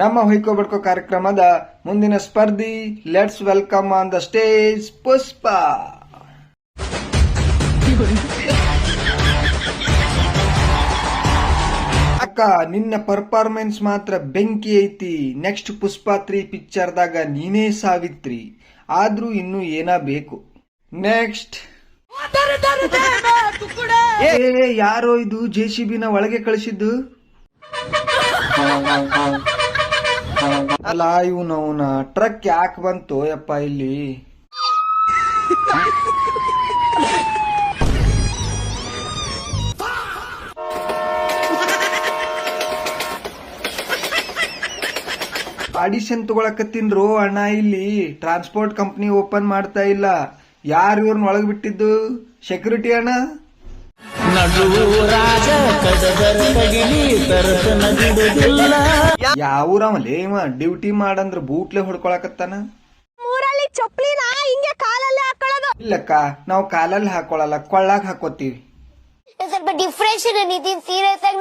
ನಮ್ಮ ಹೊಯ್ಕೋ ಬಡ್ಕೋ ಕಾರ್ಯಕ್ರಮದ ಮುಂದಿನ ಸ್ಪರ್ಧಿ. Let's welcome on the stage Pushpa. ಅಕ್ಕ, ನಿನ್ನ ಪರ್ಫಾರ್ಮೆನ್ಸ್ ಮಾತ್ರ ಬೆಂಕಿ ಐತಿ. ನೆಕ್ಸ್ಟ್ ಪುಷ್ಪ 3 ಪಿಕ್ಚರ್ದಾಗ ನೀನೇ ಸಾವಿತ್ರಿ. ಆದ್ರೂ ಇನ್ನು ಏನ ಬೇಕು. ನೆಕ್ಸ್ಟ್. ಯಾರೋ ಇದು JCB ಒಳಗೆ ಕಳಿಸಿದ್ದು? ಅಲ್ಲ, ಇವನವನ ಟ್ರಕ್ ಯಾಕೆ ಬಂತು ಯಪ್ಪ ಇಲ್ಲಿ? ಆಡಿಷನ್ ತಗೊಳಕತ್ತೀನ್ರೋ ಅಣ್ಣ. ಇಲ್ಲಿ ಟ್ರಾನ್ಸ್ಪೋರ್ಟ್ ಕಂಪ್ನಿ ಓಪನ್ ಮಾಡ್ತಾ ಇಲ್ಲ. ಯಾರು ಇವ್ರನ್ನ ಒಳಗ್ ಬಿಟ್ಟಿದ್ದು? ಸೆಕ್ಯೂರಿಟಿ ಅಣ್ಣ. ಯಾವೂರವಲೇ ಇವ? ಡ್ಯೂಟಿ ಮಾಡಂದ್ರ ಬೂಟ್ಲೆ ಹೊಡ್ಕೊಳಕತ್ತಾನ. ಇಲ್ಲಕ್ಕ, ನಾವು ಕಾಲಲ್ಲಿ ಹಾಕೊಳಲ್ಲ, ಕೊಳ್ಳಾಗ ಹಾಕೋತೀವಿ. ಸ್ವಲ್ಪ ಡಿಫ್ರೆನ್ಸ್ ನಿತಿನ್, ಸೀರಿಯಸ್ ಆಗಿ